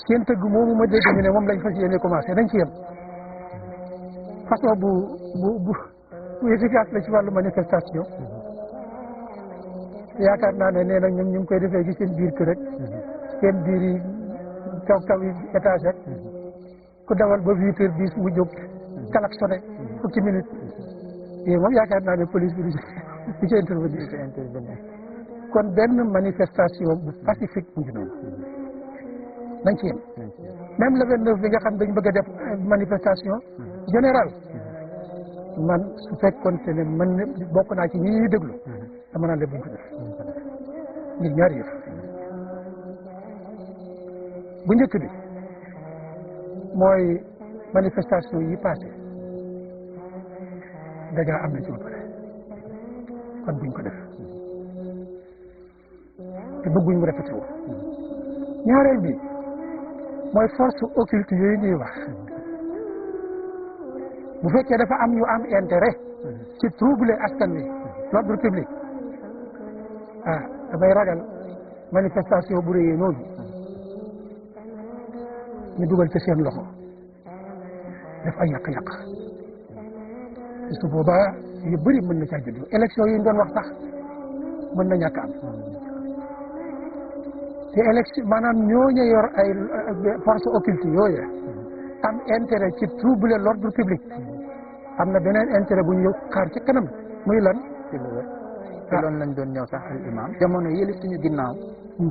seen tëgg moomu ma dégg ñu ne moom lañ fas yéene commencé nañ ci yem façon bu efficace la ci wàllu manifestation yaakaar naa ne nee na ñoom ñu ngi koy defee ci seen biir kër rek seen biir yi kaw yi étage rek ku dawal ba 8h10 mu jóg klaxonné fukki minutes yooyu moom yaakaar naa ne police bi du ci intervenir kon benn manifestation bu pacifique mu ngi noonu nañ ci yem même le 29 bi nga xam dañ bëgg a def manifestation générale man su fekkoon ne man bokk naa ci ñi ñuy déglu dama naan leen buñ ko def ngir ñaari yëf bu njëkk bi mooy manifestation yi passé dèjà am na ci ba pare kon buñ ko def te bëgguñ mu répété wu ñaareel bi mooy force occulte yooyu ñuy wax bu fekkee dafa am ñu am intérêt ci troubler askan wi l'ordre public damay ragal manifestation bu réyee noonu ñu dugal ci seen loxo def ay yàq-yàq su boobaa yu bëri mën na caa judd élection yi ñu doon wax sax mën na ñàkk am te élection maanaam ñooñu yor ay force occulte yooyu am intérêt ci troubler l'ordre public am na beneen intérêt bu ñu xaar ci kanam muy lan ci loolu lañ doon ñëw sax al imam jamono yële suñu ginnaaw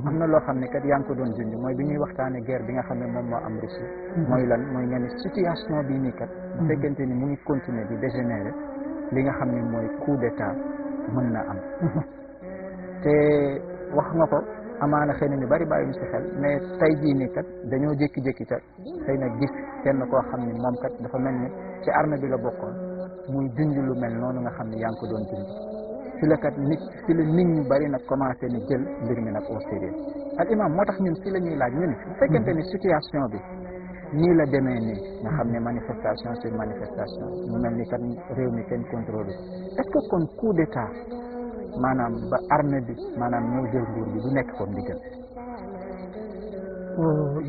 am na loo xam ne kat yaa ngi ko doon junj mooy bi ñuy waxtaane guerre bi nga xam ne moom moo am Russie mooy lan mooy nga ni situation bii nii kat bu fekkente ni mu ngi continuer di dégénérer li nga xam ne mooy coup d'état mën na am te wax nga ko amaana xëy na ñu bari bàyyi ñu si xel mais tey jii nii kat dañoo jékki-jékki kat xëy na gis kenn koo xam ni moom kat dafa mel ni ci armée bi la bokkoon muy junj lu mel noonu nga xam ne yaa ngi ko doon junj ci la kat nit ñu bari nag commencé ni jël mbir mi nag au sérieux al imam moo tax ñun si la ñuy laaj ñu ni bu fekkente ni situation bi nii la demee nii nga xam ne manifestation sur manifestation mu mel ni kat réew mi kenn contrôle est-ce que kon coup d'état maanaam ba armée bi maanaam ñëw jël nguur bi du nekk comme di gën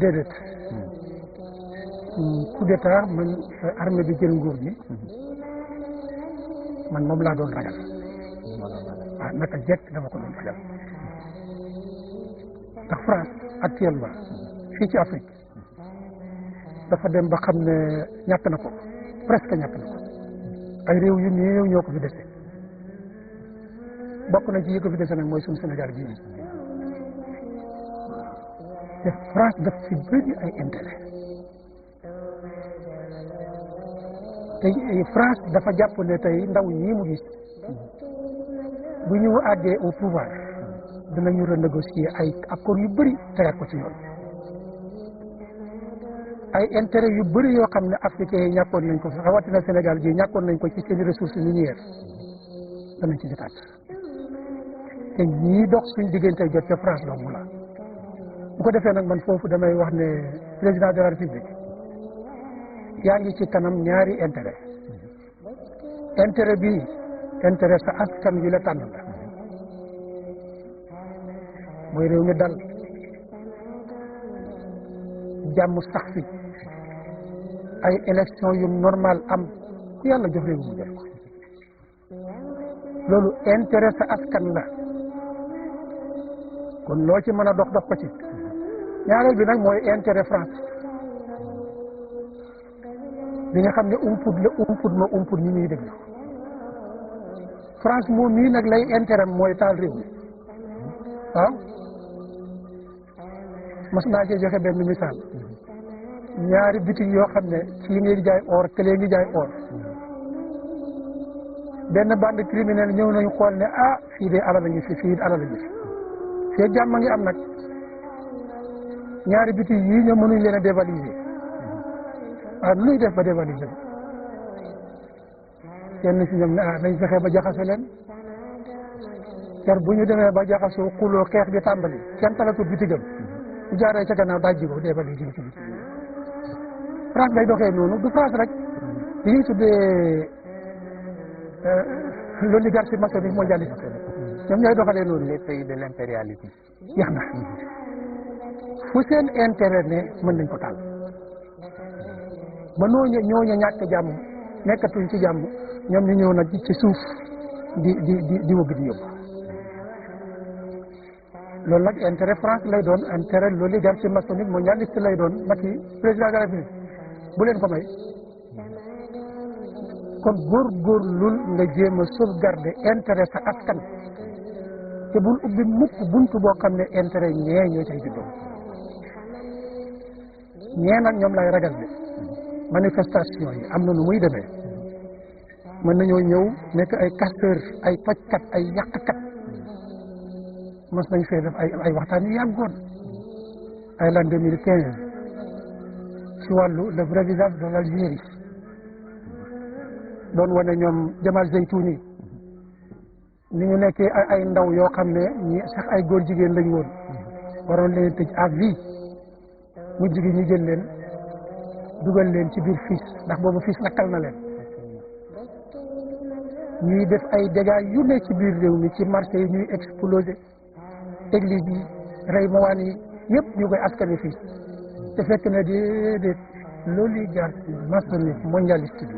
déedéet coup d'état man armée bi jël nguur bi man moom laa doon ragal naka jekk dama ko doon ragal ndax France actuellement fii ci Afrique dafa dem ba xam ne ñàkk na ko presque ñàkk na ko ay réew yu néew ñoo ko fi dese bokk na ci yi ko fi dese nag mooy suñu Sénégal bii te France daf ci bëri ay intérêt te France dafa jàpp ne tey ndaw ñii mu gis bu ñu àggee au pouvoir dinañu renégocier ay accords yu bëri tegaat ko ci yoon ay intérêt yu bëri yoo xam ne africains yi ñàkkoon nañ ko rawatina Sénégal gi ñàkkoon nañ ko ci seen ressources minières danañ ci jotaat te ñii dox suñ diggante jot ca France doomu la bu ko defee nag man foofu damay wax ne président de la République yaa ngi ci kanam ñaari intérêt bi intérêt sa askan wi la tànn la mooy réew mi dal jàmm sax fi ay élection yu normal am ku yàlla jox réew mu jël ko loolu intérêt sa askan la kon loo ci mën a dox ko ci ñaareel bi nag mooy intérêt France bi nga xam ne umput ñi ñuy déglu France moom mii nag lay intérêt mooy taal réew mi waaw mas naa cee joxe benn misaal ñaari bitig yoo xam ne kii ngi jaay or këlee ngi jaay or benn bande criminel ñëw nañu xool ne fii de alal la ñu fi fii alal la ñu fi fii jàmm ngi am nag ñaari bitig yii ñoom mënuñ leen a dévaliser waaw lu ñuy def ba dévaliser kenn ci ñoom ne nañ fexe ba jaxase leen ker bu ñu demee ba jaxasoo xuloo xeex bi tàmbali kenn talatul bitigam bu jaaree ca gannaaw dajji ko dévaliser ci bitig France day doxee noonu du France rek li ñuy tuddee l'oligarchie maçonnique mondialiste ñoom ñooy doxalee noonu les pays de l'impérialisme jeex na fu seen intérêt ne mën nañ ko taal ba ñooñu ñàkk jàmm nekkatuñ ci jàmm ñoom ñu ñëw nag ci suuf di wëgg di yóbbu loolu nag intérêt France lay doon intérêt l'oligarchie maçonnique mondialiste lay doon Macky président de la République bu leen ko may kon góorgóorlul nga jéem a sauvegarder intérêt sa askan te bul ubbi mukk buntu boo xam ne intérêt ñee ñoo cay juddoo ñee nag ñoom lay ragal de manifestation yi am na nu muy demee mën nañoo ñëw nekk ay casseur ay tojkat ay yàqkat mos nañ fee def ay waxtaan yu yàggoon ay l'an 2015 ci wàllu le vrai visage de l'Algérie doon wane ñoom Jamal Zeytouni ni ñu nekkee ay ndaw yoo xam ne ñi sax ay góor jigéen lañ woon waroon leen tëj à vie mujj gi ñu jël leen dugal leen ci biir fiis ndax boobu fiis lakkal na leen ñuy def ay dégâts yu ne ci biir réew mi ci marché yi ñuy exploser église yi rey mawaan yi yëpp ñu koy askane fii te fekk na déedéet l'oligarchie maçonnique mondialiste bi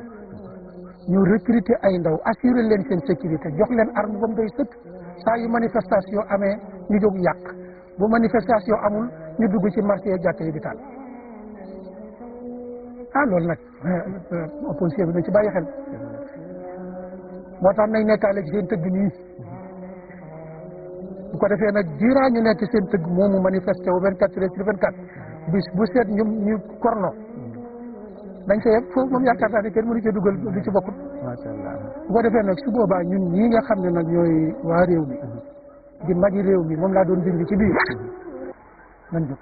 ñu recruter ay ndaw assurer leen seen sécurité jox leen arme ba mu doy sëkk saa yu manifestation amee ñu jóg yàq bu manifestation amul ñu dugg ci marché yi jàkk yi di taal loolu nag opposition bi nañ ci bàyyi xel moo tax nañ nekkaale ci seen tëgg nii bu ko defee nag durant ñu nekk seen tëgg moomu manifesté wu 24 heures sur 24 bis bu seet ñu korno dañ ko yegg foofu moom yaakaar naa ne kenn mënu ci dugal du ci bokkut macha allah bu ko defee nag su boobaa ñun ñii nga xam ne nag ñooy waa réew mi di magi réew mi moom laa doon dindi ci biir nañ jóg